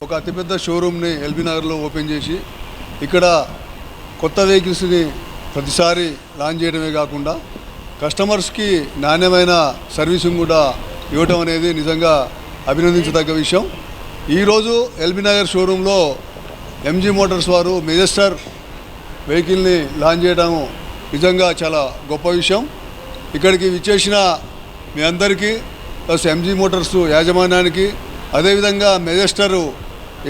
ఒక అతిపెద్ద షోరూమ్ని ఎల్బీ నగర్లో ఓపెన్ చేసి ఇక్కడ కొత్త వెహికల్స్ని ప్రతిసారి లాంచ్ చేయడమే కాకుండా కస్టమర్స్కి నాణ్యమైన సర్వీసింగ్ కూడా ఇవ్వటం అనేది నిజంగా అభినందించదగ్గ విషయం. ఈరోజు ఎల్బీ నగర్ షోరూంలో ఎంజీ మోటార్స్ వారు మెజెస్టర్ వెహికల్ని లాంచ్ చేయడం నిజంగా చాలా గొప్ప విషయం. ఇక్కడికి విచ్చేసిన మీ అందరికీ ప్లస్ ఎంజీ మోటార్స్ యాజమాన్యానికి, అదేవిధంగా మెజెస్టరు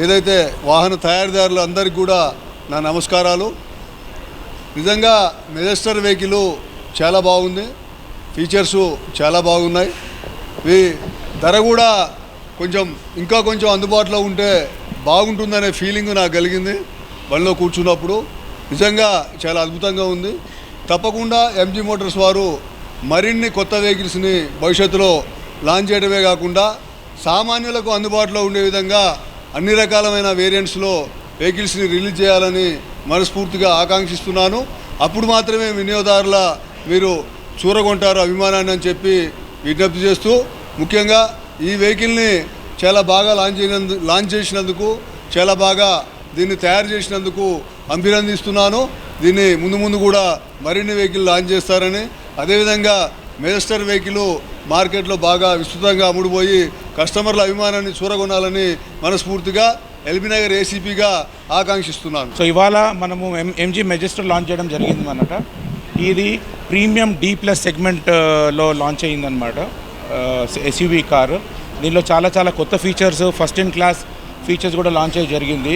ఏదైతే వాహన తయారీదారులు అందరికీ కూడా నా నమస్కారాలు. నిజంగా మెజెస్టర్ వెహికల్ చాలా బాగుంది, ఫీచర్సు చాలా బాగున్నాయి. ఈ ధర కూడా ఇంకా కొంచెం అందుబాటులో ఉంటే బాగుంటుందనే ఫీలింగ్ నాకు కలిగింది బండిలో కూర్చున్నప్పుడు. నిజంగా చాలా అద్భుతంగా ఉంది. తప్పకుండా ఎంజీ మోటార్స్ వారు మరిన్ని కొత్త వెహికల్స్ని భవిష్యత్తులో లాంచ్ చేయడమే కాకుండా సామాన్యులకు అందుబాటులో ఉండే విధంగా అన్ని రకాలమైన వేరియంట్స్లో వెహికల్స్ని రిలీజ్ చేయాలని మనస్ఫూర్తిగా ఆకాంక్షిస్తున్నాను. అప్పుడు మాత్రమే వినియోగదారుల మీరు చూరగొంటారు అభిమానాన్ని అని చెప్పి విజ్ఞప్తి చేస్తూ, ముఖ్యంగా ఈ వెహికల్ని చాలా బాగా లాంచ్ చేసినందుకు, చాలా బాగా దీన్ని తయారు చేసినందుకు అభినందిస్తున్నాను. దీన్ని ముందు కూడా మరిన్ని వెహికల్ లాంచ్ చేస్తారని, అదేవిధంగా మెజెస్టర్ వెహికల్ మార్కెట్లో బాగా విస్తృతంగా అమ్ముడుపోయి కస్టమర్ల అభిమానాన్ని చూరగొనాలని మనస్ఫూర్తిగా ఎల్బీ నగర్ ఏసీపీగా ఆకాంక్షిస్తున్నాను. సో ఇవాళ మనము ఎంజీ మెజెస్టర్ లాంచ్ చేయడం జరిగింది అన్నమాట. ఇది ప్రీమియం D+ సెగ్మెంట్లో లాంచ్ అయ్యిందనమాట. SUV car. దీనిలో చాలా కొత్త features, first in class features కూడా లాంచ్ అయ్యి జరిగింది.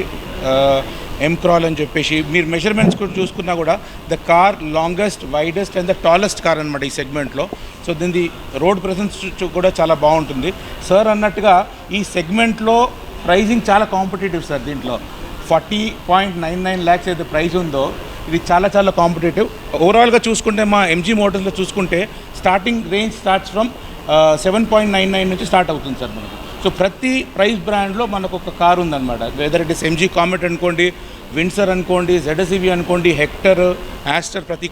M-Crawl అని చెప్పేసి మీరు మెజర్మెంట్స్ కూడా చూసుకున్నా కూడా the car longest, widest and the tallest car అనమాట ఈ సెగ్మెంట్లో. సో దీని రోడ్ ప్రెసెన్స్ కూడా చాలా బాగుంటుంది. సార్ అన్నట్టుగా ఈ సెగ్మెంట్లో ప్రైజింగ్ చాలా కాంపిటేటివ్ సార్. దీంట్లో 40.99 lakhs అయితే ప్రైస్ ఉందో ఇది చాలా కాంపిటేటివ్. ఓవరాల్గా చూసుకుంటే మా ఎంజీ మోటార్స్లో చూసుకుంటే స్టార్టింగ్ రేంజ్ స్టార్ట్స్ ఫ్రమ్ 7.99 నుంచి స్టార్ట్ అవుతుంది సార్ మనకు. సో ప్రతి ప్రైస్ బ్రాండ్లో మనకు ఒక కారు ఉందన్నమాట. Whether it is MG comet అనుకోండి, విన్సర్ అనుకోండి, ZSEV అనుకోండి, హెక్టర్, యాస్టర్, ప్రతి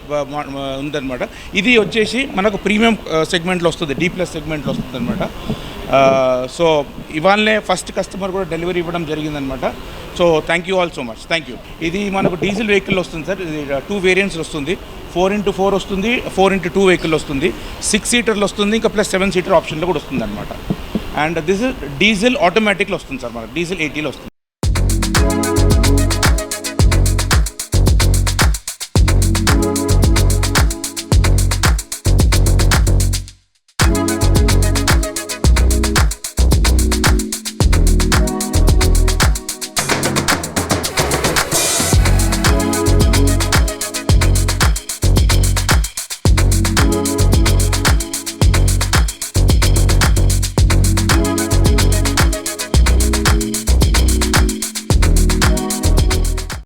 ఉందన్నమాట. ఇది వచ్చేసి మనకు ప్రీమియం సెగ్మెంట్లో వస్తుంది, D+ సెగ్మెంట్లో వస్తుంది అనమాట. సో ఇవాళనే ఫస్ట్ కస్టమర్ కూడా డెలివరీ ఇవ్వడం జరిగిందనమాట. So thank you all so much. Thank you. ఇది మనకు డీజిల్ వెహికల్ వస్తుంది సార్. ఇది 2 వేరియంట్స్ వస్తుంది. 4x4 వస్తుంది, 4x2 వెహికల్ వస్తుంది, 6 సీటర్లు వస్తుంది, ఇంకా ప్లస్ 7 సీటర్ ఆప్షన్లో కూడా వస్తుంది అనమాట. అండ్ దిస్ ఇస్ డీజిల్ ఆటోమేటిక్లో వస్తుంది సార్. మనకు డీజిల్ 80లో వస్తుంది.